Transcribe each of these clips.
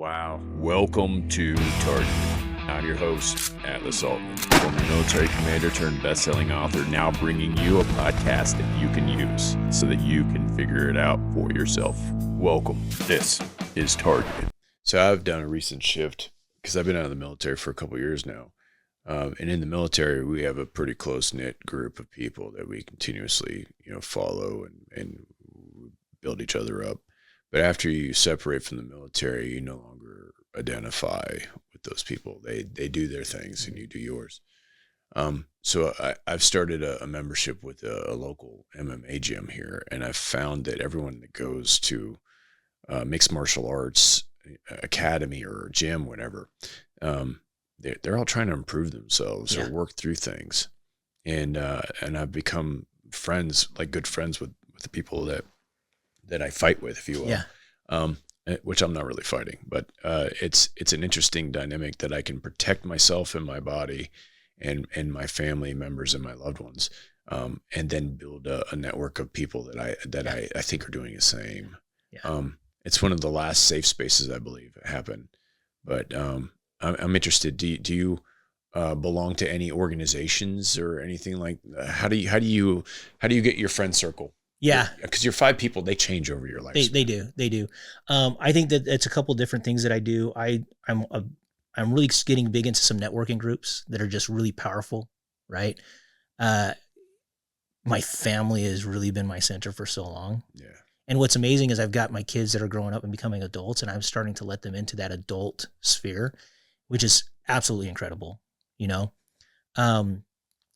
Wow. Welcome to Target. I'm your host, Atlas Aultman, former military commander turned best-selling author, now bringing you a podcast that you can use so that you can figure it out for yourself. Welcome. This is Target. So I've done a recent shift because I've been out of the military for a couple of years now. And in the military, we have a pretty close-knit group of people that we continuously, follow and build each other up. But after you separate from the military, you no longer identify with those people. They do their things and you do yours. So I've started a membership with a local MMA gym here, and I've found that everyone that goes to mixed martial arts academy or gym, whatever, they're all trying to improve themselves or work through things. And I've become friends, like good friends with the people that I fight with, if you will. Which I'm not really fighting, but it's an interesting dynamic that I can protect myself and my body and my family members and my loved ones, and then build a network of people that I think are doing the same. It's one of the last safe spaces I believe happen. But I'm interested. Do you belong to any organizations or anything like? How do you get your friend circle? Yeah. Because you're 5 people, they change over your life. They do. I think that it's a couple different things that I do. I'm really getting big into some networking groups that are just really powerful, right? My family has really been my center for so long. Yeah. And what's amazing is I've got my kids that are growing up and becoming adults, and I'm starting to let them into that adult sphere, which is absolutely incredible, But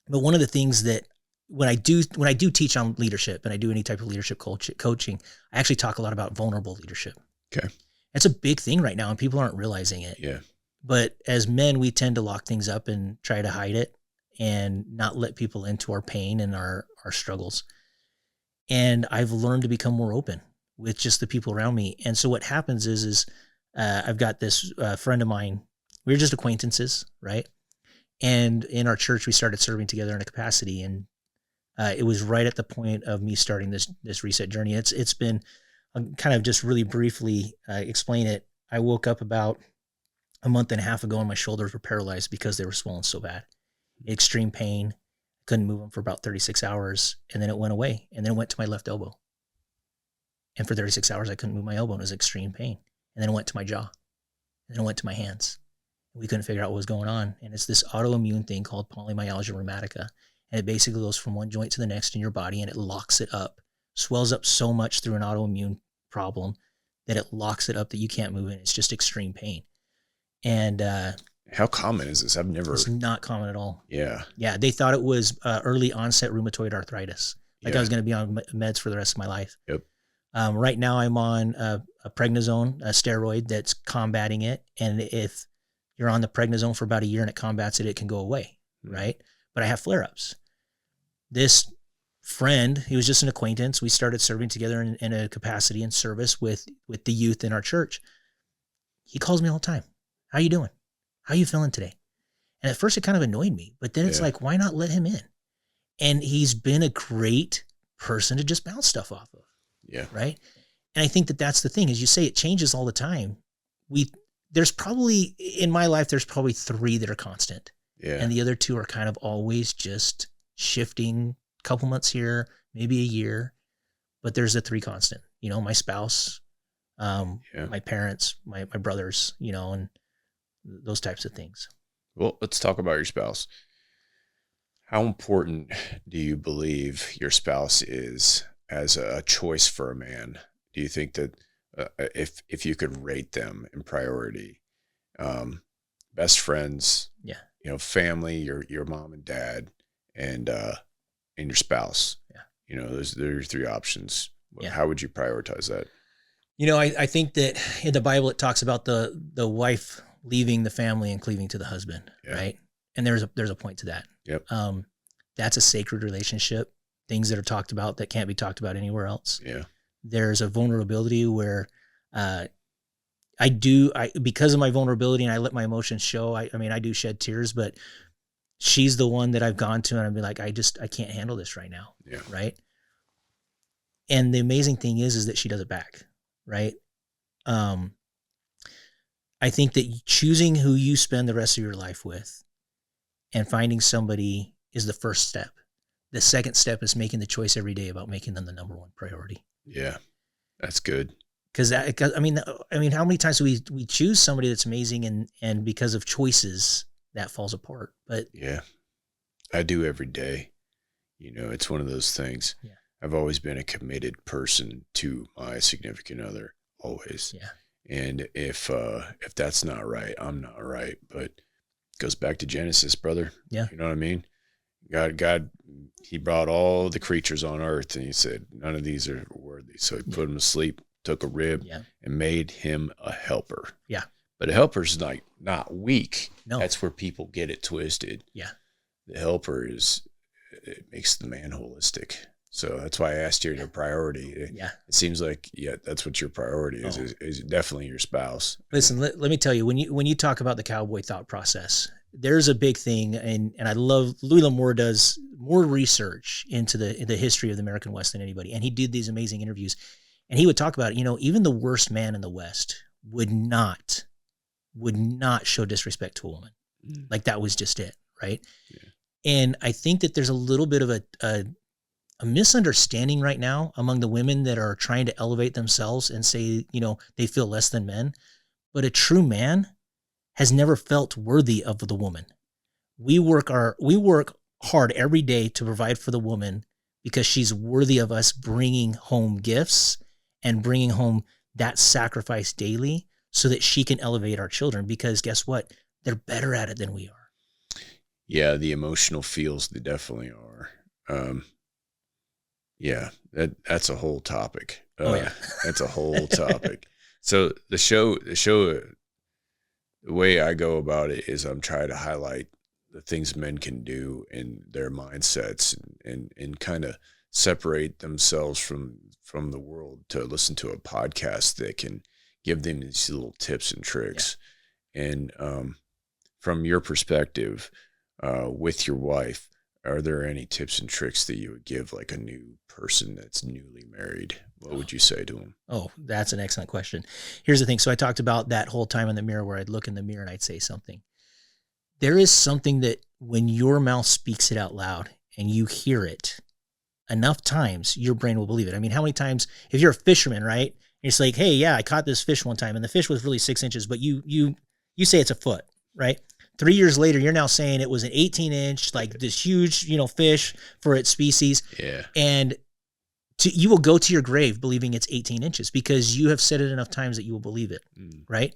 one of the things that when I do teach on leadership and I do any type of leadership coaching, I actually talk a lot about vulnerable leadership. Okay. It's a big thing right now and people aren't realizing it. Yeah. But as men, we tend to lock things up and try to hide it and not let people into our pain and our struggles. And I've learned to become more open with just the people around me. And so what happens is I've got this friend of mine. We were just acquaintances, right? And in our church, we started serving together in a capacity, and it was right at the point of me starting this reset journey. It's been kind of just really briefly explain it. I woke up about a month and a half ago and my shoulders were paralyzed because they were swollen so bad. Extreme pain. Couldn't move them for about 36 hours. And then it went away. And then it went to my left elbow. And for 36 hours, I couldn't move my elbow. It was extreme pain. And then it went to my jaw. And then it went to my hands. We couldn't figure out what was going on. And it's this autoimmune thing called polymyalgia rheumatica. And it basically goes from one joint to the next in your body and it locks it up, swells up so much through an autoimmune problem that it locks it up that you can't move it. It's just extreme pain. And how common is this? It's not common at all. Yeah. Yeah. They thought it was early onset rheumatoid arthritis. I was going to be on meds for the rest of my life. Yep. Right now I'm on a prednisone, a steroid that's combating it. And if you're on the prednisone for about a year and it combats it, it can go away. Right. But I have flare-ups. This friend, he was just an acquaintance. We started serving together in a capacity and service with the youth in our church. He calls me all the time. How you doing? How you feeling today? And at first it kind of annoyed me, but then it's like, why not let him in? And he's been a great person to just bounce stuff off of. Yeah. Right. And I think that that's the thing, as you say, it changes all the time. There's probably, in my life, there's probably 3 that are constant. Yeah. And the other 2 are kind of always just shifting, a couple months here, maybe a year, but there's a 3 constant, my spouse, my parents, my brothers, and those types of things. Well, let's talk about your spouse. How important do you believe your spouse is as a choice for a man? Do you think that if you could rate them in priority, best friends, family, your mom and dad, and your spouse, those are your 3 options. How would you prioritize that? I think that in the Bible, it talks about the wife leaving the family and cleaving to the husband, right? And there's a point to that. Yep. That's a sacred relationship. Things that are talked about that can't be talked about anywhere else. Yeah. There's a vulnerability where because of my vulnerability and I let my emotions show, I do shed tears, but she's the one that I've gone to and I'd be like, I can't handle this right now. Yeah. Right. And the amazing thing is that she does it back. Right. I think that choosing who you spend the rest of your life with and finding somebody is the first step. The second step is making the choice every day about making them the number one priority. Yeah, that's good. Because I mean, how many times do we choose somebody that's amazing and because of choices that falls apart? But yeah, I do every day. You know, it's one of those things. Yeah. I've always been a committed person to my significant other, always. Yeah. And if that's not right, I'm not right. But it goes back to Genesis, brother. Yeah. You know what I mean? God, he brought all the creatures on earth and he said, none of these are worthy. So he put them to sleep, took a rib and made him a helper. Yeah. But a helper's not weak. No. That's where people get it twisted. Yeah. The helper it makes the man holistic. So that's why I asked you your priority. Yeah. It seems like, that's what your priority is, is definitely your spouse. Listen, let me tell you, when you talk about the Cowboy Thought process, there's a big thing, and I love Louis L'Amour does more research into the history of the American West than anybody, and he did these amazing interviews, and he would talk about, even the worst man in the West would not show disrespect to a woman. Like that was just it, right? Yeah. And I think that there's a little bit of a misunderstanding right now among the women that are trying to elevate themselves and say, they feel less than men, but a true man has never felt worthy of the woman. We work hard every day to provide for the woman because she's worthy of us bringing home gifts and bringing home that sacrifice daily so that she can elevate our children, because guess what? They're better at it than we are. Yeah. The emotional feels, they definitely are. Yeah, that's a whole topic. That's a whole topic. So the show, the way I go about it is I'm trying to highlight the things men can do in their mindsets and kind of separate themselves from the world to listen to a podcast that can give them these little tips and tricks. Yeah. And from your perspective, with your wife, are there any tips and tricks that you would give like a new person that's newly married? What would you say to them? Oh, that's an excellent question. Here's the thing. So I talked about that whole time in the mirror where I'd look in the mirror and I'd say something. There is something that when your mouth speaks it out loud and you hear it enough times, your brain will believe it. I mean, how many times, if you're a fisherman, right? And it's like, hey, yeah, I caught this fish one time and the fish was really 6 inches, but you say it's a foot, right? 3 years later, you're now saying it was an 18-inch, like this huge, fish for its species. Yeah. And you will go to your grave believing it's 18 inches because you have said it enough times that you will believe it, right?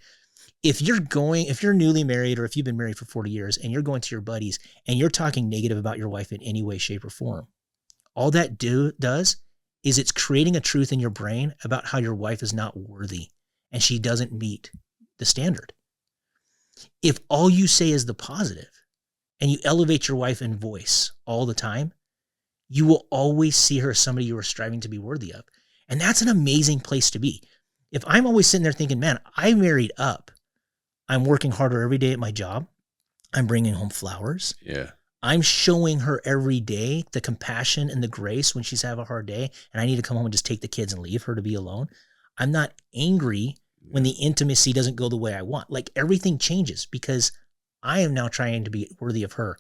If you're newly married or if you've been married for 40 years and you're going to your buddies and you're talking negative about your wife in any way, shape, or form, all that does is it's creating a truth in your brain about how your wife is not worthy and she doesn't meet the standard. If all you say is the positive and you elevate your wife in voice all the time, you will always see her as somebody you are striving to be worthy of. And that's an amazing place to be. If I'm always sitting there thinking, man, I married up, I'm working harder every day at my job, I'm bringing home flowers. Yeah. I'm showing her every day the compassion and the grace when she's having a hard day and I need to come home and just take the kids and leave her to be alone. I'm not angry when the intimacy doesn't go the way I want. Like everything changes because I am now trying to be worthy of her.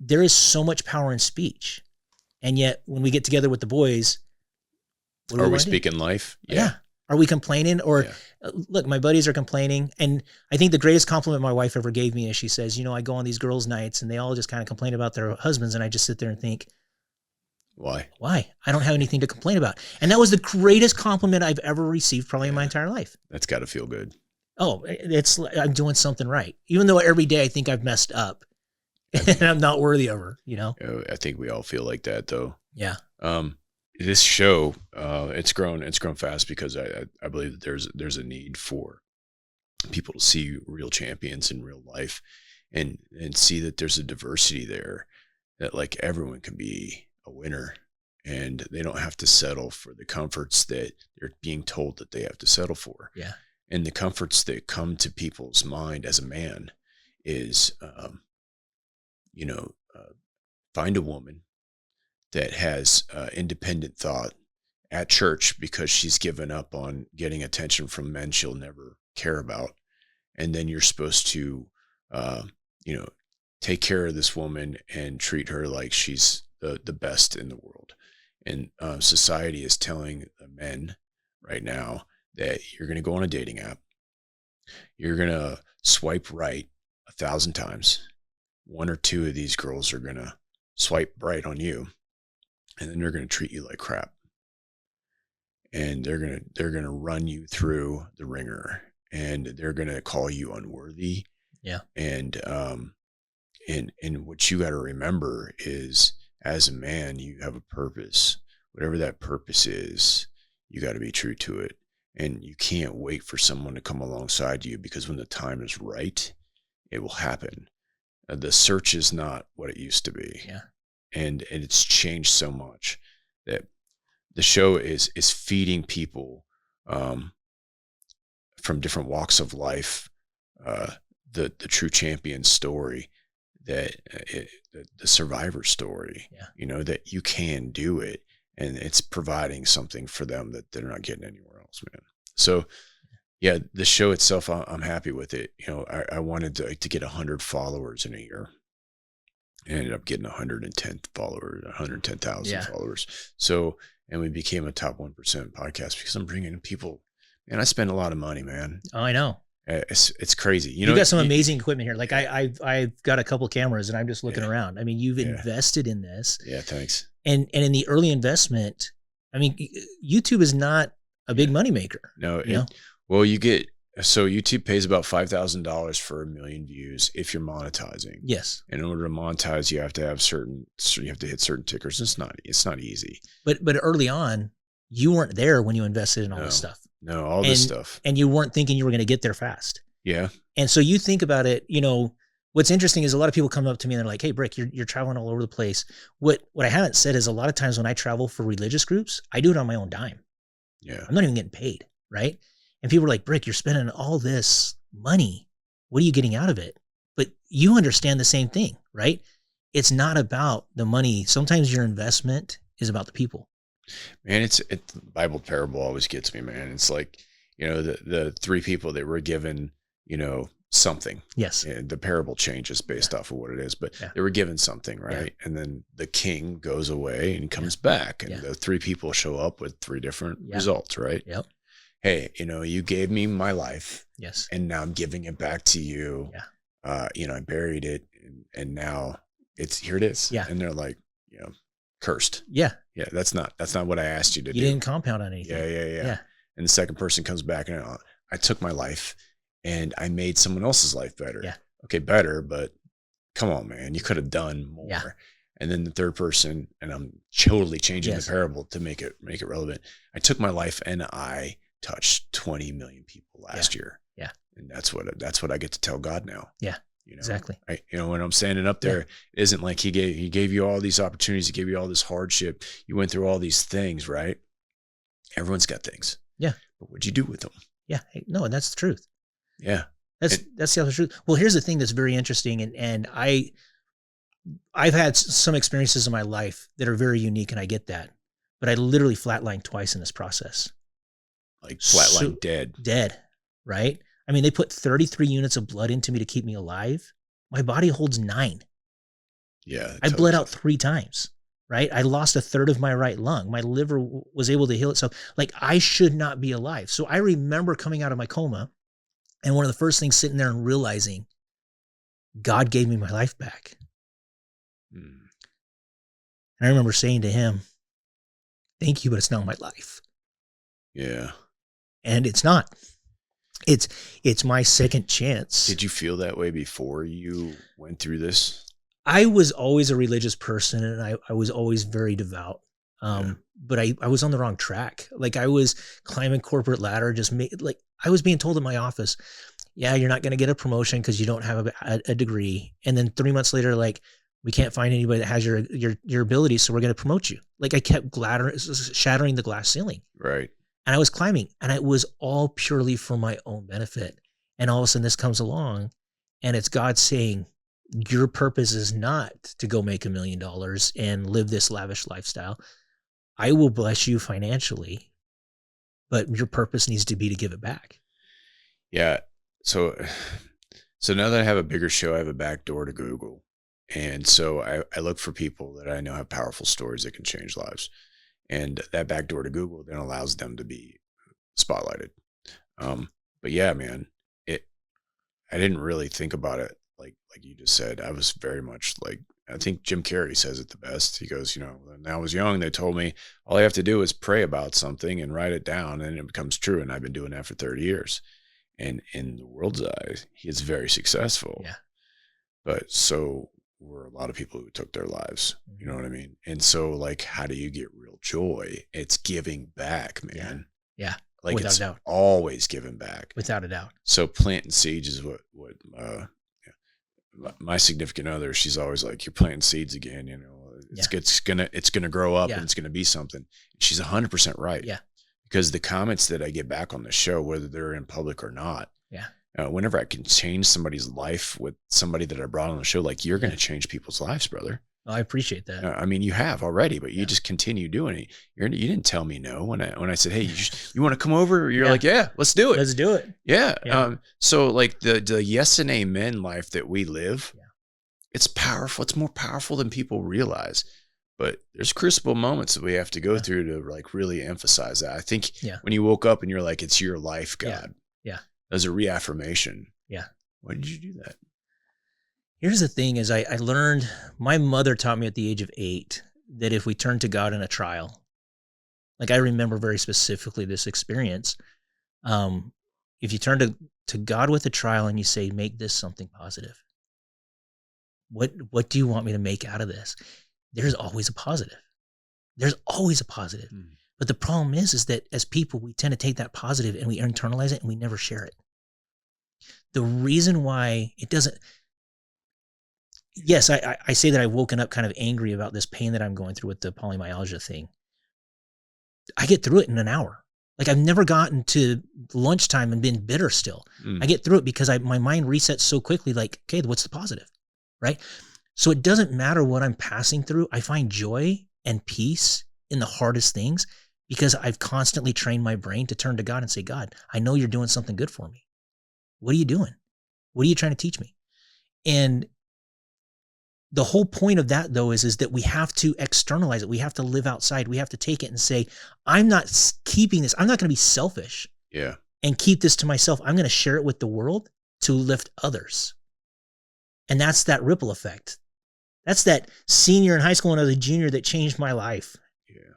There is so much power in speech. And yet when we get together with the boys, are we speaking life? Yeah. Are we complaining? Or look, my buddies are complaining. And I think the greatest compliment my wife ever gave me is she says, I go on these girls' nights and they all just kind of complain about their husbands. And I just sit there and think, why? I don't have anything to complain about. And that was the greatest compliment I've ever received probably in my entire life. That's got to feel good. Oh, I'm doing something right. Even though every day I think I've messed up and I'm not worthy of her, I think we all feel like that though. Yeah. This show, it's grown fast because I believe that there's a need for people to see real champions in real life and see that there's a diversity there, that like everyone can be a winner and they don't have to settle for the comforts that they're being told that they have to settle for. Yeah. And the comforts that come to people's mind as a man is, find a woman that has independent thought at church because she's given up on getting attention from men she'll never care about. and then you're supposed to, you know, take care of this woman and treat her like she's the best in the world. And society is telling the men right now that you're going to go on a dating app. You're going to swipe right 1,000 times. One or two of these girls are going to swipe right on you, and then they're going to treat you like crap. And they're going to run you through the ringer, and they're going to call you unworthy. Yeah. And what you got to remember is, as a man, you have a purpose. Whatever that purpose is, you got to be true to it. And you can't wait for someone to come alongside you, because when the time is right, it will happen. The search is not what it used to be. Yeah. And it's changed so much that the show is feeding people from different walks of life the true champion story, that the survivor story. Yeah. You know, that you can do it, and it's providing something for them that they're not getting anywhere else, man. So yeah, the show itself, I'm happy with it. You know, I wanted to get 100 followers in a year. I ended up getting 110 followers, 110,000 followers. So, and we became a top 1% podcast because I'm bringing in people. Man, I spend a lot of money, man. Oh, I know. It's crazy. You know, got some amazing equipment here. Like I've got a couple cameras, and I'm just looking around. I mean, you've invested in this. Yeah, thanks. And in the early investment, I mean, YouTube is not a big money maker. No, well, so YouTube pays about $5,000 for 1 million views if you're monetizing. Yes. In order to monetize, you have to have you have to hit certain tickers. It's not easy. But early on, you weren't there when you invested in all this stuff. No, all this stuff. And you weren't thinking you were going to get there fast. Yeah. And so you think about it, you know, what's interesting is a lot of people come up to me and they're like, "Hey, Brick, you're traveling all over the place." What I haven't said is, a lot of times when I travel for religious groups, I do it on my own dime. Yeah. I'm not even getting paid, right? And people are like, "Brick, you're spending all this money. What are you getting out of it?" But you understand the same thing, right? It's not about the money. Sometimes your investment is about the people. Man, it's the Bible parable always gets me, man. It's like, you know, the three people that were given, you know, something. Yes. And the parable changes based off of what it is, but they were given something, right? And then the king goes away and comes back, and the three people show up with three different results, right? Yep. Hey, you know, you gave me my life. Yes. And now I'm giving it back to you. Yeah. You know, I buried it, and now here it is. Yeah. And they're like, you know, cursed. Yeah. Yeah. That's not what I asked you to do. You didn't compound on anything. Yeah. And the second person comes back and I took my life and I made someone else's life better. Yeah. Okay, better, but come on, man, you could have done more. Yeah. And then the third person, and I'm totally changing the parable to make it relevant. I took my life and I touched 20 million people last year. Yeah. And that's what I get to tell God now. Yeah. You know, exactly. You know, when I'm standing up there, it isn't like he gave you all these opportunities, he gave you all this hardship. You went through all these things, right? Everyone's got things. Yeah. But what'd you do with them? Yeah. No, and that's the truth. Yeah. That's the other truth. Well, here's the thing that's very interesting. And I've had some experiences in my life that are very unique, and I get that, but I literally flatlined twice in this process. Like flatline dead. Right. I mean, they put 33 units of blood into me to keep me alive. My body holds 9. Yeah. I bled out 3 times, right? I lost a third of my right lung. My liver was able to heal itself. Like, I should not be alive. So I remember coming out of my coma, and one of the first things sitting there and realizing God gave me my life back. And I remember saying to him, "Thank you, but it's not my life." Yeah. And it's not. It's my second chance. Did you feel that way before you went through this? I was always a religious person, and I was always very devout. But I was on the wrong track. Like, I was climbing corporate ladder, I was being told in my office, "Yeah, you're not going to get a promotion because you don't have a degree." And then 3 months later, like, "We can't find anybody that has your ability, so we're going to promote you." Like, I kept shattering the glass ceiling. Right. And I was climbing, and it was all purely for my own benefit. And all of a sudden this comes along, and it's God saying, "Your purpose is not to go make $1 million and live this lavish lifestyle. I will bless you financially, but your purpose needs to be to give it back." Yeah. so now that I have a bigger show, I have a back door to Google. And so I look for people that I know have powerful stories that can change lives. And that back door to Google then allows them to be spotlighted. But yeah, man, I didn't really think about it like you just said. I was very much like, I think Jim Carrey says it the best. He goes, when I was young, they told me all I have to do is pray about something and write it down and it becomes true. And I've been doing that for 30 years. And in the world's eyes, he is very successful. Yeah. But so were a lot of people who took their lives. You know what I mean? And so like, how do you get real joy? It's giving back, man. Yeah. Like Without it's a doubt. always giving back. Without a doubt. So planting seeds is what my significant other, she's always like, you're planting seeds again. It's gonna grow up and it's gonna be something. She's 100% right. Yeah. Because the comments that I get back on the show, whether they're in public or not, whenever I can change somebody's life with somebody that I brought on the show, like you're going to change people's lives, brother. Oh, I appreciate that. I mean, you have already, but you just continue doing it. You didn't tell me no when I said, hey, you want to come over? You're like, yeah, let's do it. Let's do it. Yeah. So like the yes and amen life that we live, it's powerful. It's more powerful than people realize. But there's crucible moments that we have to go through to like really emphasize that. I think when you woke up and you're like, it's your life, God. Yeah. As a reaffirmation. Yeah. Why did you do that? Here's the thing is I learned, my mother taught me at the age of 8 that if we turn to God in a trial, like I remember very specifically this experience. If you turn to God with a trial and you say, make this something positive. What do you want me to make out of this? There's always a positive. There's always a positive. But the problem is that as people, we tend to take that positive and we internalize it and we never share it. The reason why it doesn't, yes, I say that I've woken up kind of angry about this pain that I'm going through with the polymyalgia thing. I get through it in an hour. Like I've never gotten to lunchtime and been bitter still. I get through it because my mind resets so quickly, like, okay, what's the positive, right? So it doesn't matter what I'm passing through. I find joy and peace in the hardest things because I've constantly trained my brain to turn to God and say, God, I know you're doing something good for me. What are you doing? What are you trying to teach me? And the whole point of that, though, is that we have to externalize it. We have to live outside. We have to take it and say, I'm not keeping this. I'm not going to be selfish and keep this to myself. I'm going to share it with the world to lift others. And that's that ripple effect. That's that senior in high school and as a junior that changed my life. Yeah.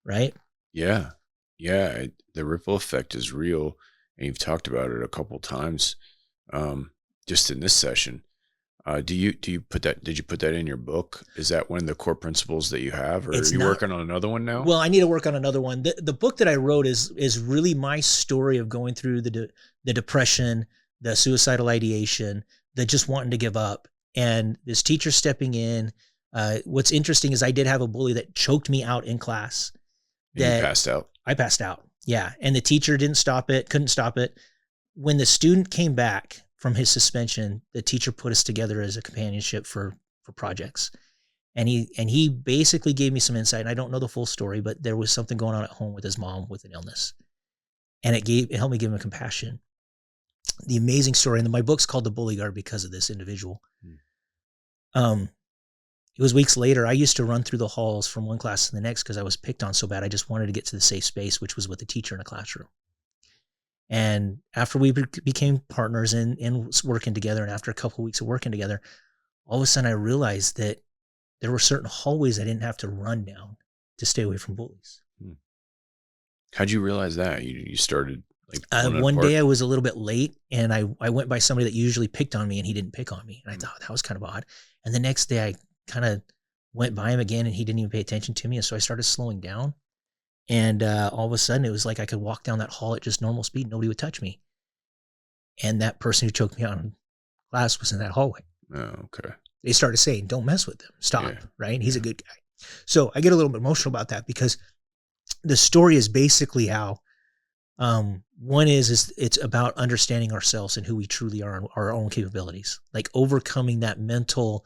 Right? Yeah. Yeah. The ripple effect is real. And you've talked about it a couple times just in this session. Did you put that in your book? Is that one of the core principles that you have, or are you working on another one now? Well, I need to work on another one. The book that I wrote is really my story of going through the depression, the suicidal ideation, the just wanting to give up, and this teacher stepping in. What's interesting is I did have a bully that choked me out in class. And you passed out. I passed out. Yeah. And the teacher couldn't stop it. When the student came back from his suspension, the teacher put us together as a companionship for projects. And he basically gave me some insight. And I don't know the full story, but there was something going on at home with his mom with an illness. And it helped me give him compassion. The amazing story. And my book's called The Bully Guard because of this individual. It was weeks later. I used to run through the halls from one class to the next because I was picked on so bad. I just wanted to get to the safe space, which was with the teacher in a classroom. And after we became partners in working together, and after a couple of weeks of working together, all of a sudden I realized that there were certain hallways I didn't have to run down to stay away from bullies. How'd you realize that? You started like one day I was a little bit late and I went by somebody that usually picked on me and he didn't pick on me. And I thought that was kind of odd. And the next day I kind of went by him again and he didn't even pay attention to me. And so I started slowing down. And all of a sudden, it was like I could walk down that hall at just normal speed. Nobody would touch me. And that person who choked me out in class was in that hallway. Oh, okay. They started saying, don't mess with him. Stop, right? He's a good guy. So I get a little bit emotional about that because the story is basically how one is it's about understanding ourselves and who we truly are and our own capabilities, like overcoming that mental,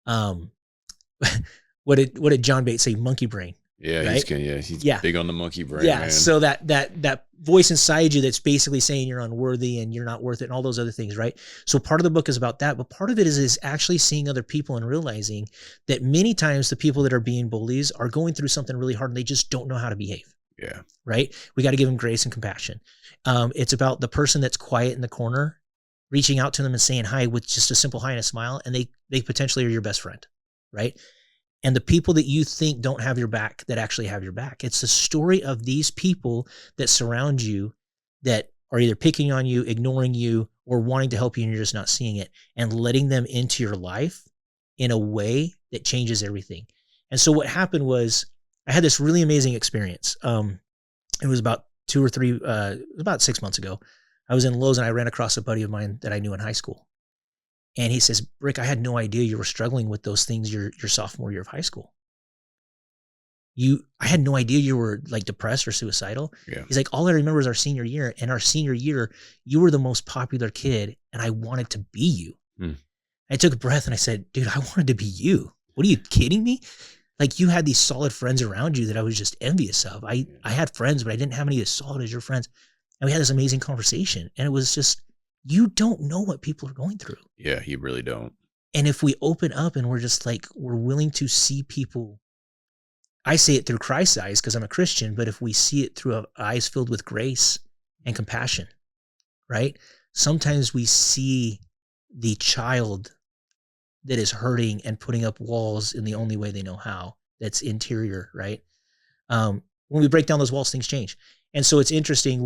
what did John Bates say? Monkey brain. Yeah, right? he's big on the monkey brain. Yeah. Man. So that voice inside you that's basically saying you're unworthy and you're not worth it and all those other things, right? So part of the book is about that, but part of it is actually seeing other people and realizing that many times the people that are being bullies are going through something really hard and they just don't know how to behave. Yeah. Right. We got to give them grace and compassion. It's about the person that's quiet in the corner, reaching out to them and saying hi with just a simple hi and a smile. And they potentially are your best friend. Right. And the people that you think don't have your back that actually have your back. It's the story of these people that surround you that are either picking on you, ignoring you, or wanting to help you and you're just not seeing it, and letting them into your life in a way that changes everything. And so what happened was I had this really amazing experience. It was about about 6 months ago. I was in Lowe's and I ran across a buddy of mine that I knew in high school. And he says, Brick, I had no idea you were struggling with those things your sophomore year of high school. I had no idea you were like depressed or suicidal. Yeah. He's like, all I remember is our senior year. And our senior year, you were the most popular kid and I wanted to be you. I took a breath and I said, dude, I wanted to be you. What are you kidding me? Like you had these solid friends around you that I was just envious of. I had friends, but I didn't have any as solid as your friends. And we had this amazing conversation. And it was just, you don't know what people are going through. Yeah, you really don't. And if we open up and we're just like, we're willing to see people, I say it through Christ's eyes because I'm a Christian, but if we see it through eyes filled with grace and compassion, right? Sometimes we see the child that is hurting and putting up walls in the only way they know how. That's interior, right? When we break down those walls, things change. And so it's interesting.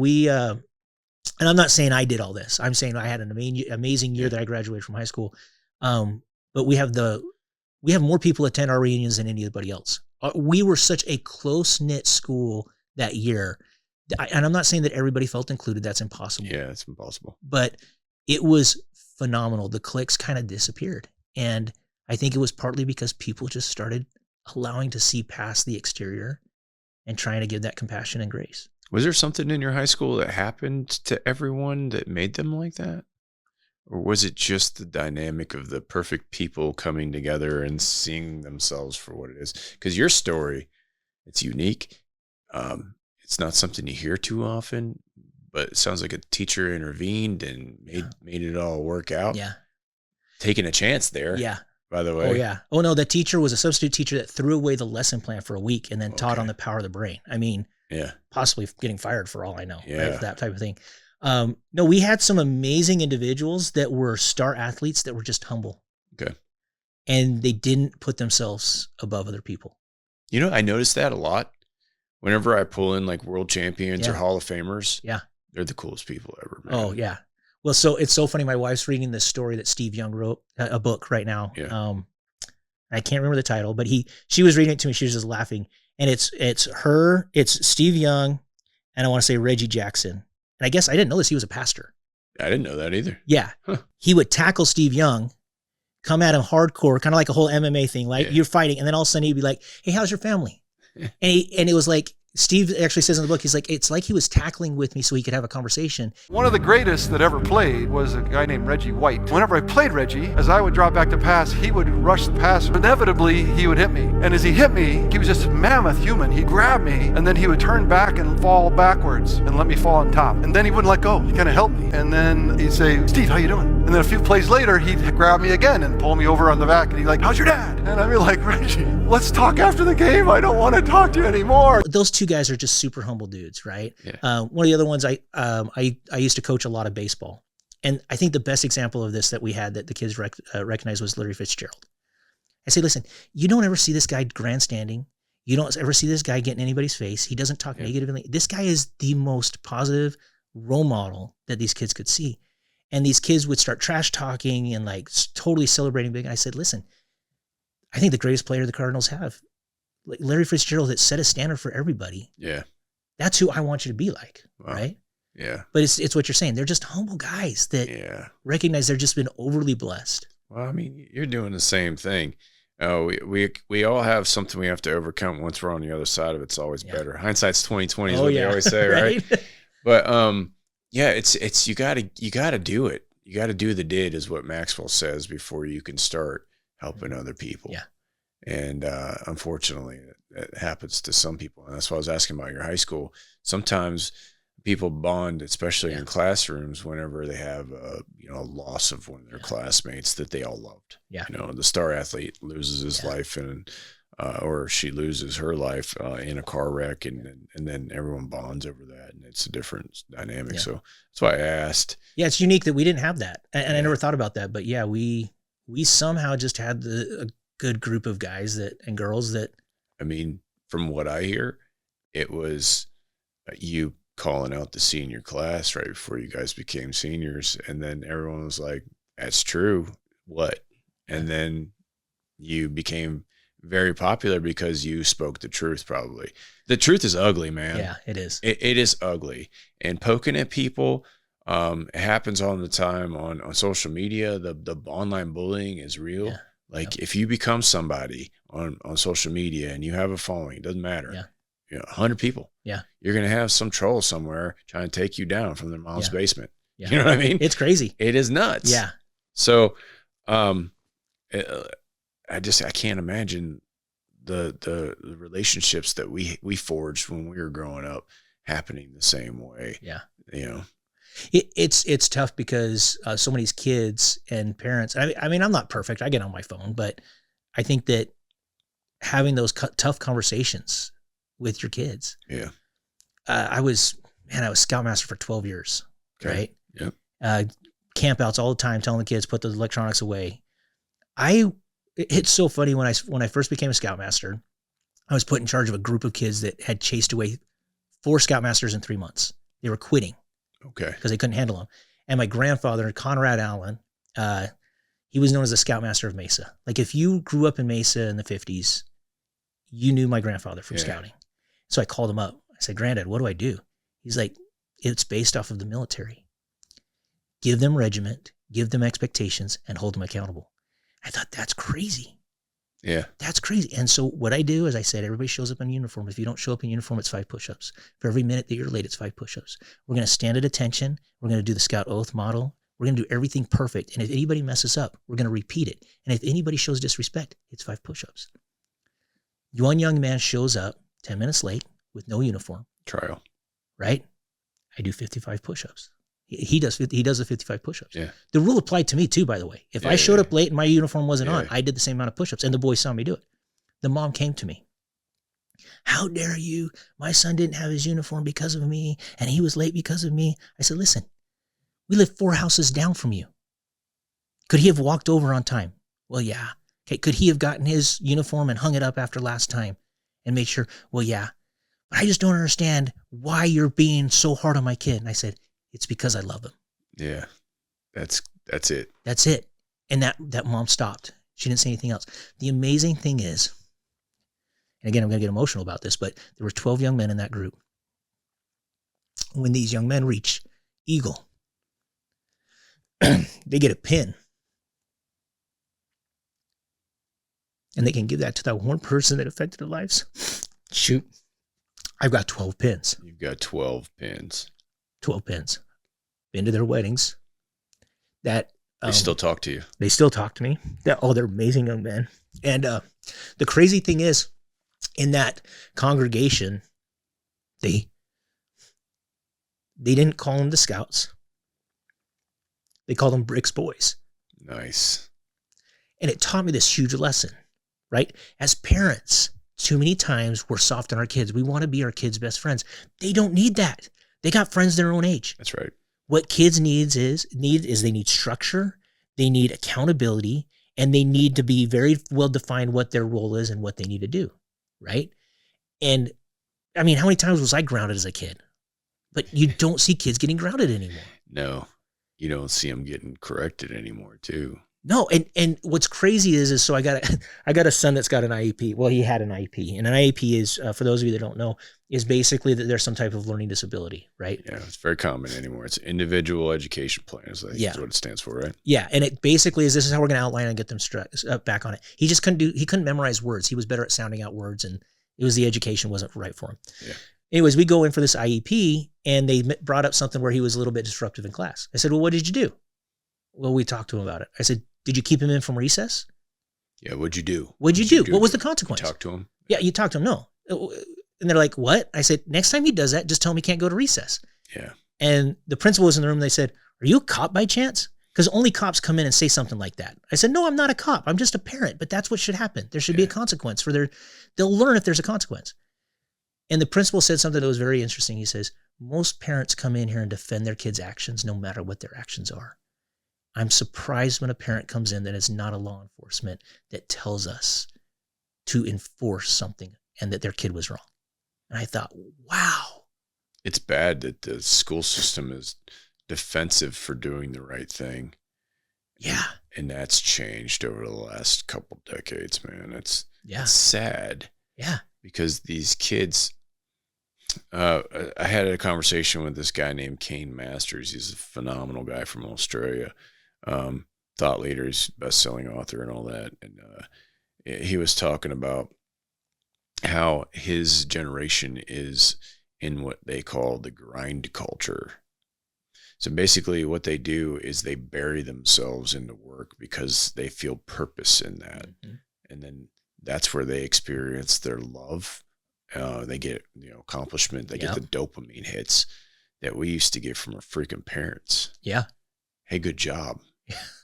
And I'm not saying I did all this. I'm saying I had an amazing year that I graduated from high school. But we have more people attend our reunions than anybody else. We were such a close-knit school that year. And I'm not saying that everybody felt included. That's impossible. Yeah, it's impossible. But it was phenomenal. The cliques kind of disappeared. And I think it was partly because people just started allowing to see past the exterior and trying to give that compassion and grace. Was there something in your high school that happened to everyone that made them like that? Or was it just the dynamic of the perfect people coming together and seeing themselves for what it is? Because your story, it's unique. It's not something you hear too often, but it sounds like a teacher intervened and made it all work out. Yeah. Taking a chance there. Yeah. By the way. Oh, yeah. Oh, no, the teacher was a substitute teacher that threw away the lesson plan for a week and then taught on the power of the brain. I mean, possibly getting fired for all I know. Yeah. Right? That type of thing. No, we had some amazing individuals that were star athletes that were just humble. Okay. And they didn't put themselves above other people. You know, I noticed that a lot. Whenever I pull in like world champions or Hall of Famers, they're the coolest people ever, man. Oh, yeah. Well, so it's so funny. My wife's reading this story that Steve Young wrote, a book right now. Yeah. I can't remember the title, but she was reading it to me. She was just laughing. And it's Steve Young, and I want to say Reggie Jackson. And I guess I didn't know this. He was a pastor. I didn't know that either. Yeah. Huh. He would tackle Steve Young, come at him hardcore, kind of like a whole MMA thing. Like you're fighting. And then all of a sudden he'd be like, hey, how's your family? And it was like, Steve actually says in the book, he's like, it's like he was tackling with me so he could have a conversation. One of the greatest that ever played was a guy named Reggie White. Whenever I played Reggie, as I would drop back to pass, he would rush the pass. Inevitably, he would hit me. And as he hit me, he was just a mammoth human. He'd grab me, and then he would turn back and fall backwards and let me fall on top. And then he wouldn't let go. He kind of helped me. And then he'd say, Steve, how you doing? And then a few plays later, he'd grab me again and pull me over on the back. And he'd like, how's your dad? And I'd be like, Reggie, let's talk after the game. I don't want to talk to you anymore. Those two guys are just super humble dudes, right? Yeah. One of the other ones, I used to coach a lot of baseball. And I think the best example of this that we had that the kids recognized was Larry Fitzgerald. I say, listen, you don't ever see this guy grandstanding. You don't ever see this guy getting in anybody's face. He doesn't talk negatively. This guy is the most positive role model that these kids could see. And these kids would start trash talking and like totally celebrating big. And I said, listen, I think the greatest player the Cardinals have, like Larry Fitzgerald, that set a standard for everybody. Yeah. That's who I want you to be like. Wow. Right. Yeah. But it's what you're saying. They're just humble guys that recognize they're just been overly blessed. Well, I mean, you're doing the same thing. We all have something we have to overcome. Once we're on the other side of it, it's always better. Hindsight's 20/20 is what they always say, right? But it's you gotta do it. You gotta do the did is what Maxwell says before you can start helping other people. Yeah. And unfortunately, it happens to some people. And that's why I was asking about your high school. Sometimes people bond, especially in classrooms, whenever they have a loss of one of their classmates that they all loved. Yeah. The star athlete loses his life and or she loses her life in a car wreck, and then everyone bonds over that, and it's a different dynamic. Yeah. So that's why I asked. Yeah, it's unique that we didn't have that, and I never thought about that. But yeah, we somehow just had a good group of guys and girls that. I mean, from what I hear, it was you calling out the senior class right before you guys became seniors, and then everyone was like, "That's true." What? And then you became very popular because you spoke the truth. Probably the truth is ugly, man. Yeah, it is. It is ugly, and poking at people. It happens all the time on social media. The online bullying is real. Yeah. Like if you become somebody on social media and you have a following, it doesn't matter. Yeah. 100 people. Yeah. You're going to have some troll somewhere trying to take you down from their mom's basement. Yeah. You know what I mean? It's crazy. It is nuts. Yeah. So, I can't imagine the relationships that we forged when we were growing up happening the same way. Yeah. It's tough because so many kids and parents, I mean, I'm not perfect. I get on my phone, but I think that having those tough conversations with your kids. Yeah. I was scoutmaster for 12 years. Okay. Right. Yep. Campouts all the time, telling the kids, put the electronics away. It's so funny when I first became a scoutmaster, I was put in charge of a group of kids that had chased away 4 scoutmasters in 3 months. They were quitting. Okay. Because they couldn't handle them. And my grandfather, Conrad Allen, he was known as the Scoutmaster of Mesa. Like if you grew up in Mesa in the 50s, you knew my grandfather from scouting. So I called him up. I said, "Granddad, what do I do?" He's like, "It's based off of the military. Give them regiment, give them expectations, and hold them accountable." I thought, that's crazy. Yeah. That's crazy. And so what I do is I said, everybody shows up in uniform. If you don't show up in uniform, it's 5 push-ups. For every minute that you're late, it's 5 push-ups. We're going to stand at attention. We're going to do the scout oath model. We're going to do everything perfect. And if anybody messes up, we're going to repeat it. And if anybody shows disrespect, it's 5 push-ups. One young man shows up 10 minutes late with no uniform. Trial. Right? I do 55 push-ups. He does the 55 push-ups. Yeah. The rule applied to me too, by the way. If I showed up late and my uniform wasn't on, I did the same amount of push-ups, and the boys saw me do it. The mom came to me. "How dare you? My son didn't have his uniform because of me, and he was late because of me." I said, "Listen, we live 4 houses down from you. Could he have walked over on time?" "Well, yeah." "Okay, could he have gotten his uniform and hung it up after last time and made sure?" "Well, yeah. But I just don't understand why you're being so hard on my kid." And I said, "It's because I love him." Yeah. That's it. That's it. And that mom stopped. She didn't say anything else. The amazing thing is, and again, I'm going to get emotional about this, but there were 12 young men in that group. When these young men reach Eagle, they get a pin. And they can give that to that one person that affected their lives. Shoot. I've got 12 pins. You've got 12 pins. 12 pins. Been to their weddings. That they still talk to you. They still talk to me. They're amazing young men. And the crazy thing is, in that congregation, they didn't call them the Scouts. They called them Brick's Boys. Nice. And it taught me this huge lesson, right? As parents, too many times we're soft on our kids. We want to be our kids' best friends. They don't need that. They got friends their own age. That's right. What kids need is they need structure, they need accountability, and they need to be very well defined what their role is and what they need to do, right? And I mean, how many times was I grounded as a kid? But you don't see kids getting grounded anymore. No, you don't see them getting corrected anymore, too. No, and what's crazy is so I got a son that's got an IEP. Well, he had an IEP, and an IEP is, for those of you that don't know, is basically that there's some type of learning disability, right? Yeah, it's very common anymore. It's individual education plan is what it stands for, right? Yeah, and it basically is, this is how we're going to outline and get them back on it. He just couldn't memorize words. He was better at sounding out words, and it was the education wasn't right for him. Yeah. Anyways, we go in for this IEP, and they brought up something where he was a little bit disruptive in class. I said, "Well, what did you do?" "Well, we talked to him about it." I said, "Did you keep him in from recess?" Yeah. What'd you do? What'd you do? What was the consequence? Talk to him. Yeah, you talk to him. No. And they're like, what? I said, next time he does that, just tell him he can't go to recess. Yeah. And the principal was in the room. They said, are you a cop by chance? Because only cops come in and say something like that. I said, no, I'm not a cop. I'm just a parent, but that's what should happen. There should be a consequence they'll learn if there's a consequence. And the principal said something that was very interesting. He says, most parents come in here and defend their kids' actions no matter what their actions are. I'm surprised when a parent comes in that is not a law enforcement that tells us to enforce something and that their kid was wrong. And I thought, wow. It's bad that the school system is defensive for doing the right thing. Yeah. And that's changed over the last couple decades, man. It's sad. Yeah. Because these kids, I had a conversation with this guy named Kane Masters. He's a phenomenal guy from Australia. Thought leader, he's best-selling author and all that. And he was talking about how his generation is in what they call the grind culture. So basically what they do is they bury themselves into work because they feel purpose in that. Mm-hmm. And then that's where they experience their love. They get, accomplishment. They get the dopamine hits that we used to get from our freaking parents. Yeah. Hey, good job.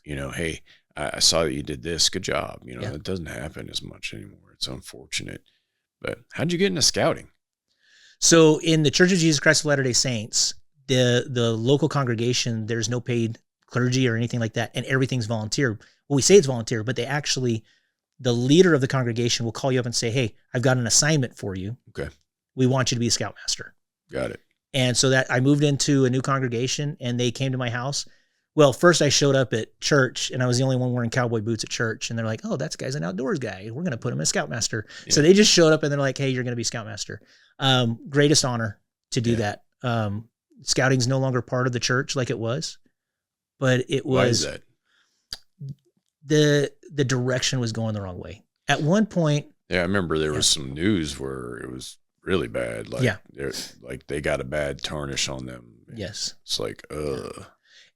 Yeah. Hey, I saw that you did this. Good job. It doesn't happen as much anymore. It's unfortunate. But how'd you get into scouting? So in the Church of Jesus Christ of Latter-day Saints, the local congregation, there's no paid clergy or anything like that, and everything's volunteer. Well, we say it's volunteer, but the leader of the congregation will call you up and say, hey, I've got an assignment for you. Okay. We want you to be a scoutmaster. Got it. And so that I moved into a new congregation and they came to my house. Well, first I showed up at church and I was the only one wearing cowboy boots at church. And they're like, oh, that guy's an outdoors guy. We're going to put him as scoutmaster. Yeah. So they just showed up and they're like, hey, you're going to be scoutmaster. Greatest honor to do that. Scouting's no longer part of the church like it was, but it was. Why is that? The direction was going the wrong way. At one point. Yeah, I remember there was some news where it was really bad. Like they got a bad tarnish on them. Yes. It's like,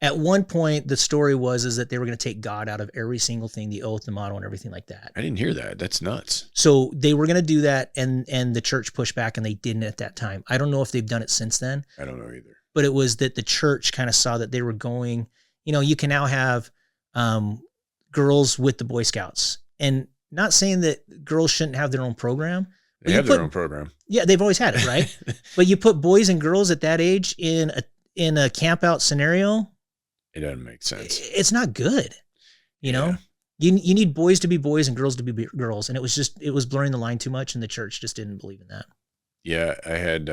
At one point, the story was that they were going to take God out of every single thing, the oath, the motto, and everything like that. I didn't hear that. That's nuts. So they were going to do that, and the church pushed back, and they didn't at that time. I don't know if they've done it since then. I don't know either. But it was that the church kind of saw that they were going, you can now have girls with the Boy Scouts. And not saying that girls shouldn't have their own program. They have their own program. Yeah, they've always had it, right? But you put boys and girls at that age in a camp out scenario. It doesn't make sense. It's not good. You need boys to be boys and girls to be girls. And it was blurring the line too much. And the church just didn't believe in that. Yeah. I had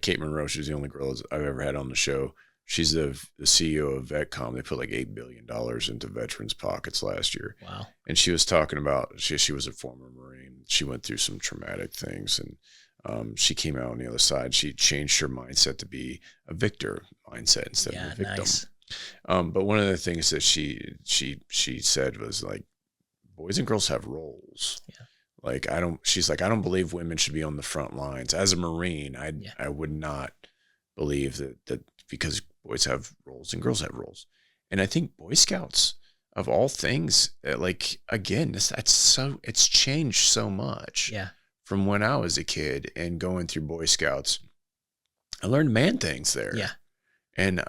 Kate Monroe. She's the only girl I've ever had on the show. She's the CEO of VetCom. They put like $8 billion into veterans' pockets last year. Wow. And she was talking about, she was a former Marine. She went through some traumatic things and she came out on the other side. She changed her mindset to be a victor mindset instead of a victim. Nice. But one of the things that she said was like, boys and girls have roles. Yeah. Like she's like, I don't believe women should be on the front lines. As a Marine, I would not believe that because boys have roles and girls have roles. And I think Boy Scouts of all things, like, again, it's changed so much. Yeah. From when I was a kid and going through Boy Scouts, I learned man things there. Yeah. And,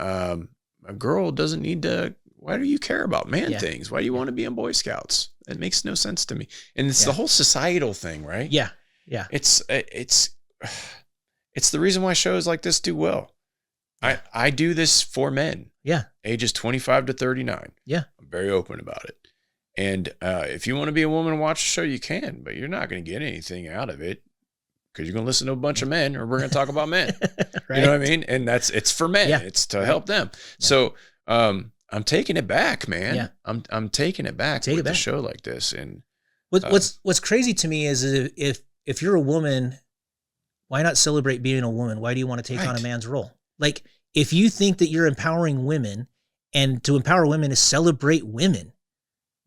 a girl doesn't need to. Why do you care about man things? Why do you want to be in Boy Scouts? It makes no sense to me. And it's the whole societal thing, right? Yeah. Yeah. It's the reason why shows like this do well. I do this for men. Yeah. Ages 25 to 39. Yeah. I'm very open about it. And if you want to be a woman and watch the show, you can, but you're not going to get anything out of it because you're going to listen to a bunch of men or we're going to talk about men. Right. You know what I mean? And it's for men. Yeah. It's to help them. Yeah. So I'm taking it back, man. Yeah. I'm taking it back with a show like this. And what's crazy to me is if you're a woman, why not celebrate being a woman? Why do you want to take on a man's role? Like, if you think that you're empowering women, and to empower women is celebrate women,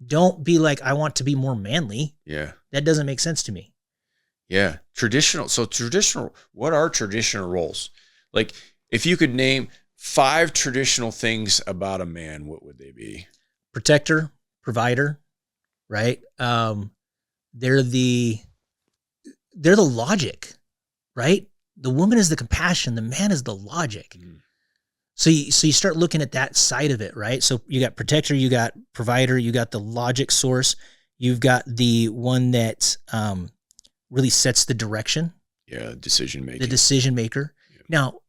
don't be like, I want to be more manly. Yeah. That doesn't make sense to me. Yeah. What are traditional roles? Like, if you could name 5 traditional things about a man, what would they be? Protector, provider, right? They're the logic, right? The woman is the compassion. The man is the logic. Mm. So you start looking at that side of it, right? So you got protector, you got provider, you got the logic source, you've got the one that really sets the direction. Yeah, decision making. The decision maker. Yeah. Now,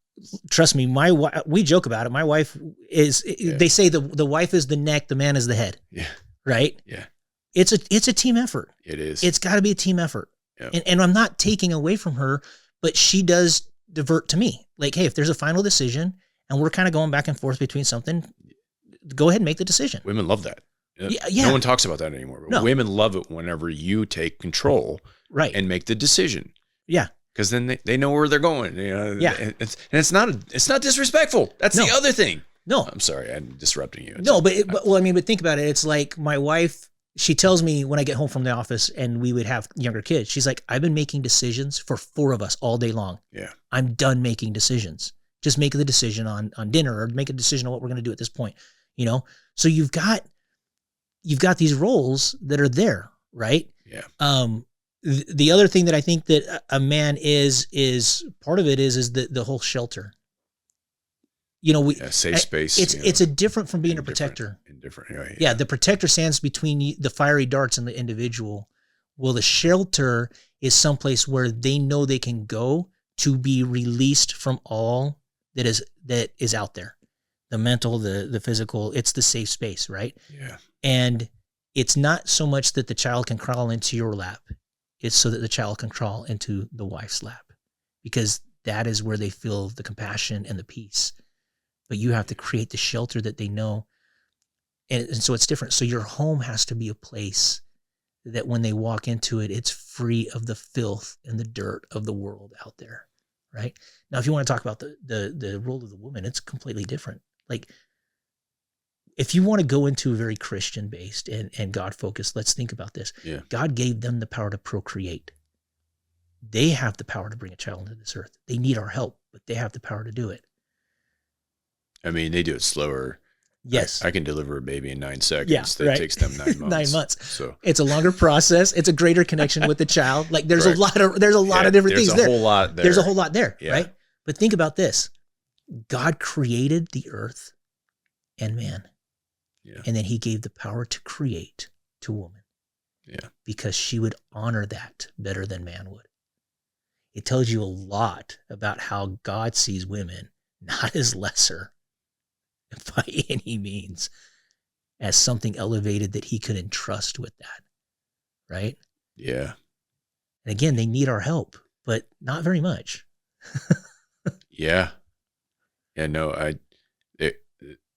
trust me, we joke about it. My wife is. They say the wife is the neck, the man is the head. Yeah. Right. Yeah. It's a team effort. It is. It's got to be a team effort. Yeah. And I'm not taking away from her, but she does divert to me. Like, hey, if there's a final decision and we're kind of going back and forth between something, go ahead and make the decision. Women love that. Yeah. No one talks about that anymore. But No. Women love it whenever you take control, right, and make the decision. Yeah. Because then they know where they're going. You know? Yeah. And it's not disrespectful. That's No. the other thing. No. I'm sorry, I'm disrupting you. No, but think about it. It's like my wife, she tells me when I get home from the office and we would have younger kids, she's like, I've been making decisions for 4 of us all day long. Yeah. I'm done making decisions. Just make the decision on dinner, or make a decision on what we're going to do at this point, you know? So you've got these roles that are there, right? Yeah. The other thing that I think that a man is part of it is the whole shelter. You know, Safe space. It's a different from being a protector. Yeah. The protector stands between the fiery darts and the individual. Well, the shelter is someplace where they know they can go to be released from all that is out there. The mental, the physical, it's the safe space, right? Yeah. And it's not so much that the child can crawl into your lap. It's so that the child can crawl into the wife's lap, because that is where they feel the compassion and the peace. But you have to create the shelter that they know. And so it's different. So your home has to be a place that when they walk into it, it's free of the filth and the dirt of the world out there, right? Now, if you want to talk about the role of the woman, it's completely different. Like, if you want to go into a very Christian-based and God-focused, let's think about this. Yeah. God gave them the power to procreate. They have the power to bring a child into this earth. They need our help, but they have the power to do it. I mean, they do it slower. Yes. I can deliver a baby in 9 seconds. Yeah, That right. takes them 9 months. 9 months. So it's a longer process. It's a greater connection with the child. Like there's a lot of different things there. There's a whole lot there. There's a whole lot there, Yeah. right? But think about this. God created the earth and man. Yeah. And then he gave the power to create to woman. Yeah. Because she would honor that better than man would. It tells you a lot about how God sees women, not as lesser by any means, as something elevated that he could entrust with that. Right? Yeah. And again, they need our help, but not very much. Yeah. Yeah, no,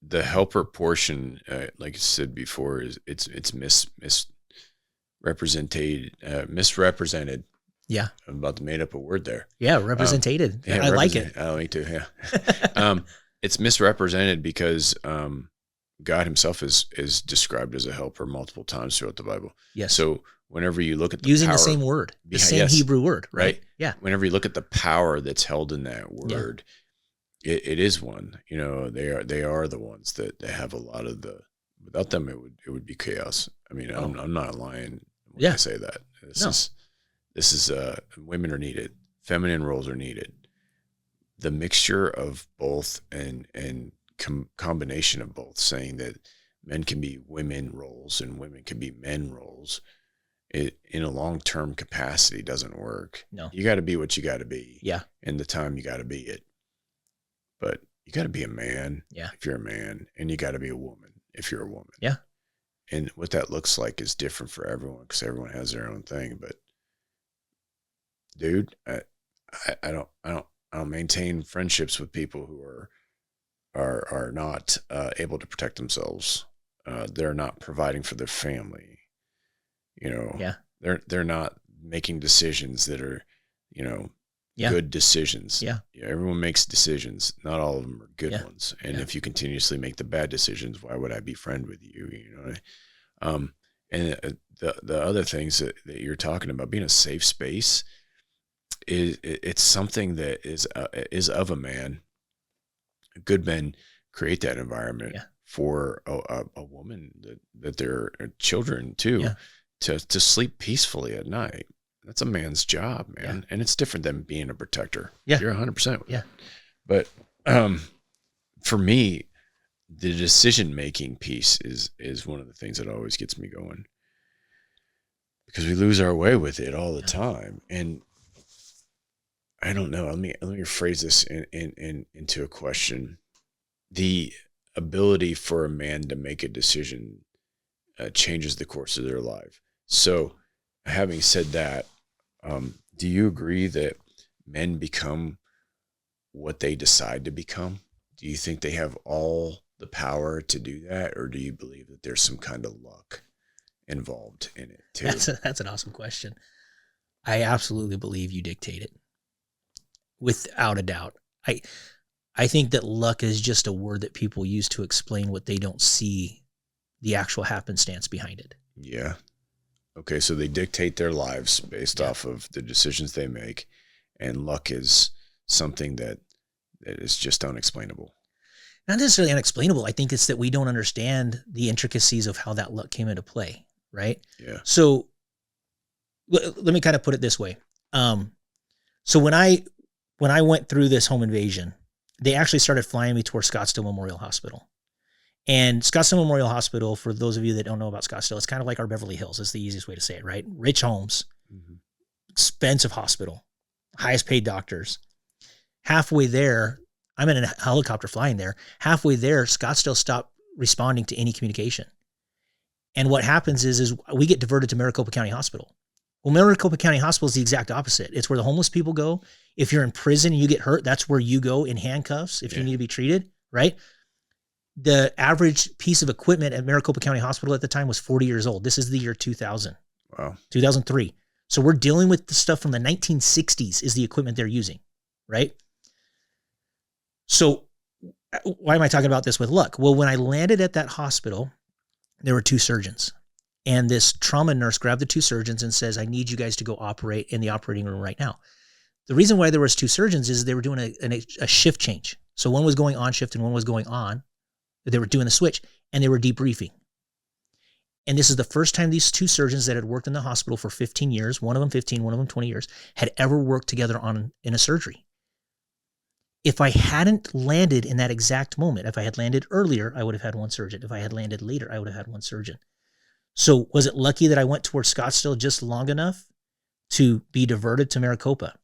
the helper portion, like I said before, is it's misrepresented. Yeah. I'm about to made up a word there. Yeah, represented. Yeah, I like it. I like to, yeah. It's misrepresented because God himself is described as a helper multiple times throughout the Bible. Yes. So whenever you look at the using power, the same word, the same yes, Hebrew word, right? Yeah. Whenever you look at the power that's held in that word, it is one. You know, they are the ones that have a lot of the. Without them, it would be chaos. I mean, I'm not lying when I say that. This is women are needed. Feminine roles are needed. The mixture of both and combination of both, saying that men can be women roles and women can be men roles, it in a long-term capacity doesn't work. No. You got to be what you got to be. Yeah. And the time you got to be it. But you got to be a man if you're a man, and you got to be a woman if you're a woman. Yeah. And what that looks like is different for everyone because everyone has their own thing. But dude, I don't maintain friendships with people who are not able to protect themselves. They're not providing for their family. You know, they're not making decisions that are, you know, good decisions. Yeah. Everyone makes decisions. Not all of them are good ones. And if you continuously make the bad decisions, why would I be friend with you? You know, and the other things that you're talking about, being a safe space, it's something that is of a man. Good men create that environment for a woman that their children too, to sleep peacefully at night. That's a man's job, man. And it's different than being a protector. Yeah. You're 100%. Yeah. But for me, the decision-making piece is one of the things that always gets me going, because we lose our way with it all the time. And I don't know. Let me rephrase this into a question. The ability for a man to make a decision changes the course of their life. So having said that, do you agree that men become what they decide to become? Do you think they have all the power to do that? Or do you believe that there's some kind of luck involved in it too? That's an awesome question. I absolutely believe you dictate it, without a doubt. I think that luck is just a word that people use to explain what they don't see the actual happenstance behind it. Yeah. Okay, so they dictate their lives based off of the decisions they make, and luck is something that is just unexplainable. Not necessarily unexplainable. I think it's that we don't understand the intricacies of how that luck came into play, right? Yeah. So let me kind of put it this way. So when I went through this home invasion, they actually started flying me towards Scottsdale Memorial Hospital. And Scottsdale Memorial Hospital, for those of you that don't know about Scottsdale, it's kind of like our Beverly Hills. It's the easiest way to say it, right? Rich homes, expensive hospital, highest paid doctors. Halfway there, I'm in a helicopter flying there. Halfway there, Scottsdale stopped responding to any communication. And what happens is we get diverted to Maricopa County Hospital. Well, Maricopa County Hospital is the exact opposite. It's where the homeless people go. If you're in prison and you get hurt, that's where you go in handcuffs if you need to be treated, right? The average piece of equipment at Maricopa County Hospital at the time was 40 years old. This is the year 2000. Wow. 2003. So we're dealing with the stuff from the 1960s is the equipment they're using, right? So why am I talking about this with luck? Well, when I landed at that hospital, there were two surgeons. And this trauma nurse grabbed the two surgeons and says, I need you guys to go operate in the operating room right now. The reason why there was two surgeons is they were doing a shift change. So one was going on shift and one was going on. They were doing the switch and they were debriefing. And this is the first time these two surgeons that had worked in the hospital for 15 years, one of them 15, one of them 20 years, had ever worked together in a surgery. If I hadn't landed in that exact moment, if I had landed earlier, I would have had one surgeon. If I had landed later, I would have had one surgeon. So was it lucky that I went towards Scottsdale just long enough to be diverted to Maricopa?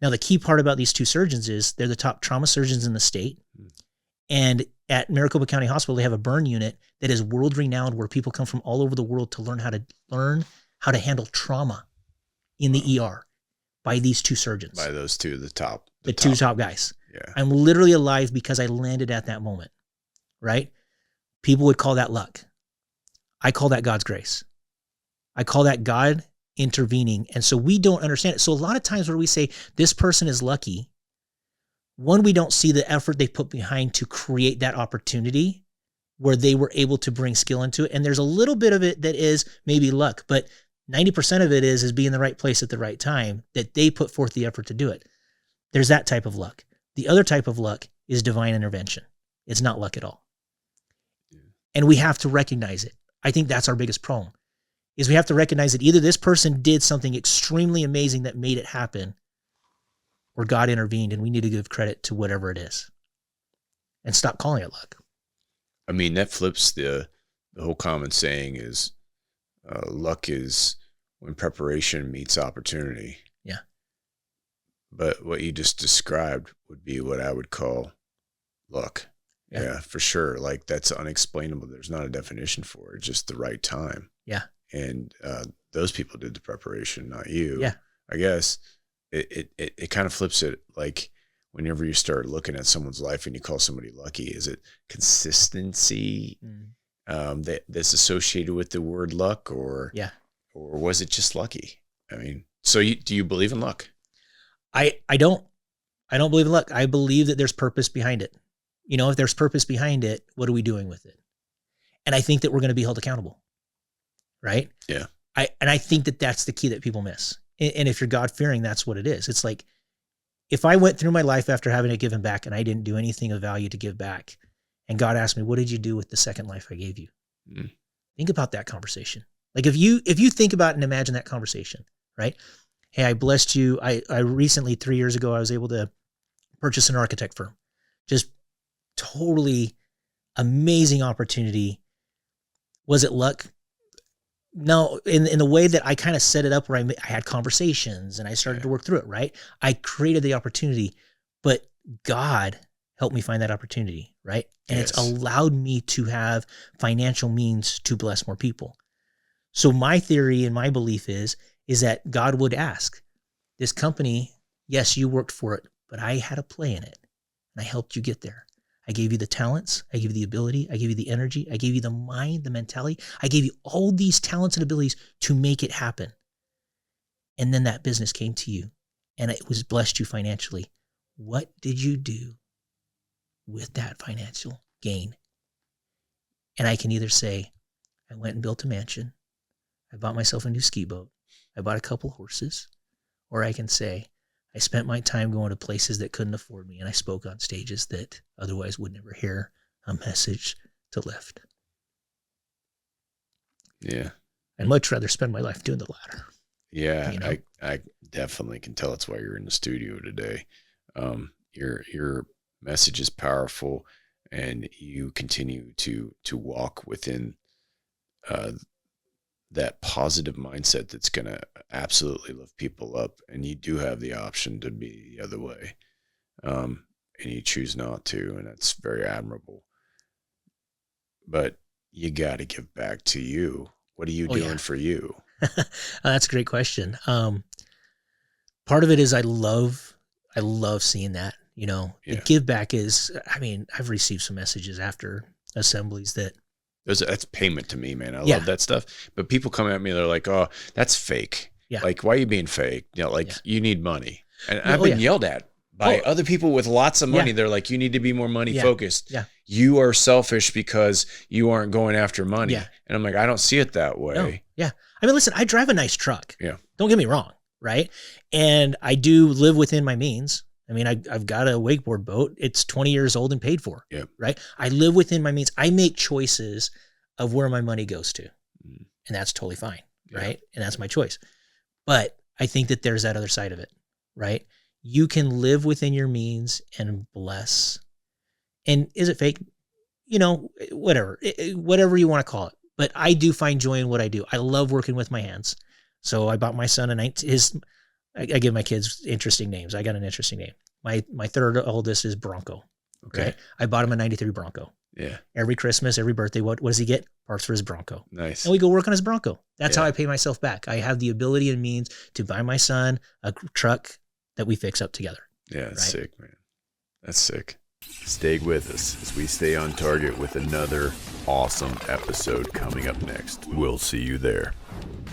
Now, the key part about these two surgeons is they're the top trauma surgeons in the state. And at Maricopa County Hospital, they have a burn unit that is world renowned, where people come from all over the world to learn how to handle trauma in the ER by these two surgeons. By those two, the two top guys. Yeah. I'm literally alive because I landed at that moment, right? People would call that luck. I call that God's grace. I call that God intervening. And so we don't understand it. So a lot of times where we say this person is lucky, one, we don't see the effort they put behind to create that opportunity where they were able to bring skill into it. And there's a little bit of it that is maybe luck, but 90% of it is being in the right place at the right time, that they put forth the effort to do it. There's that type of luck. The other type of luck is divine intervention. It's not luck at all. And we have to recognize it. I think that's our biggest problem, is we have to recognize that either this person did something extremely amazing that made it happen, or God intervened, and we need to give credit to whatever it is and stop calling it luck. I mean, that flips the whole common saying is luck is when preparation meets opportunity. Yeah. But what you just described would be what I would call luck. Yeah, for sure. Like, that's unexplainable. There's not a definition for it. Just the right time. Yeah. And those people did the preparation, not you. Yeah. I guess it kind of flips it. Like, whenever you start looking at someone's life and you call somebody lucky, is it consistency that's associated with the word luck, or was it just lucky? I mean, so do you believe in luck? I don't believe in luck. I believe that there's purpose behind it. You know, if there's purpose behind it, what are we doing with it? And I think that we're going to be held accountable, right? Yeah. I think that that's the key that people miss. And if you're God-fearing, that's what it is. It's like, if I went through my life after having it given back and I didn't do anything of value to give back, And God asked me, what did you do with the second life I gave you? Mm. Think about that conversation. Like if you think about and imagine that conversation, right? Hey, I blessed you. I recently, 3 years ago, I was able to purchase an architect firm. Just totally amazing opportunity. Was it luck? No, in the way that I kind of set it up where I had conversations and I started to work through it, right? I created the opportunity, but God helped me find that opportunity, right? And it's allowed me to have financial means to bless more people. So my theory and my belief is that God would ask, this company, yes, you worked for it, but I had a play in it and I helped you get there. I gave you the talents. I gave you the ability. I gave you the energy. I gave you the mind, the mentality. I gave you all these talents and abilities to make it happen. And then that business came to you and it was blessed you financially. What did you do with that financial gain? And I can either say, I went and built a mansion. I bought myself a new ski boat. I bought a couple horses. Or I can say, I spent my time going to places that couldn't afford me, and I spoke on stages that otherwise would never hear a message to lift. Yeah. I'd much rather spend my life doing the latter. Yeah, you know? I definitely can tell that's why you're in the studio today. Your message is powerful, and you continue to walk within that positive mindset that's going to absolutely lift people up. And you do have the option to be the other way. And you choose not to, and that's very admirable. But you got to give back to you. What are you doing for you? That's a great question. Part of it is I love seeing that, you know, the give back is, I mean, I've received some messages after assemblies that, that's payment to me, man. I love that stuff. But people come at me, they're like, oh, that's fake. Yeah. Like, why are you being fake? You know, like you need money. And I've been yelled at by other people with lots of money. They're like, you need to be more money focused. Yeah. You are selfish because you aren't going after money. Yeah. And I'm like, I don't see it that way. No. Yeah. I mean, listen, I drive a nice truck. Yeah. Don't get me wrong. Right. And I do live within my means. I mean, I've got a wakeboard boat. It's 20 years old and paid for. Yeah. Right. I live within my means. I make choices of where my money goes to. And that's totally fine. Right. And that's my choice. But I think that there's that other side of it. Right. You can live within your means and bless. And is it fake? You know, whatever you want to call it. But I do find joy in what I do. I love working with my hands. So I bought my son I give my kids interesting names. I got an interesting name. My third oldest is Bronco. Okay. Right? I bought him a 93 Bronco. Yeah. Every Christmas, every birthday, what does he get? Parts for his Bronco. Nice. And we go work on his Bronco. That's how I pay myself back. I have the ability and means to buy my son a truck that we fix up together. Yeah, that's sick, man. That's sick. Stay with us as we stay on target with another awesome episode coming up next. We'll see you there.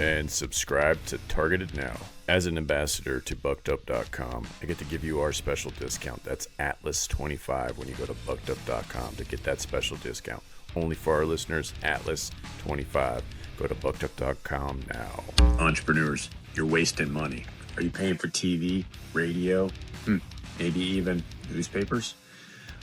And subscribe to Targeted Now. As an ambassador to buckedup.com, I get to give you our special discount. That's Atlas25 when you go to buckedup.com to get that special discount. Only for our listeners, Atlas25. Go to buckedup.com now. Entrepreneurs, you're wasting money. Are you paying for TV, radio, maybe even newspapers?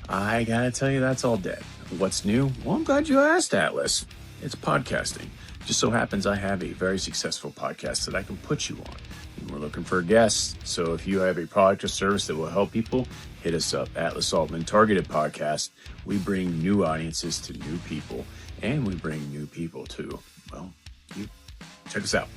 I gotta tell you, that's all dead. What's new? Well, I'm glad you asked, Atlas. It's podcasting. Just so happens I have a very successful podcast that I can put you on. And we're looking for guests. So if you have a product or service that will help people, hit us up. Atlas Aultman Targeted Podcast. We bring new audiences to new people, and we bring new people to, well, you. Check us out.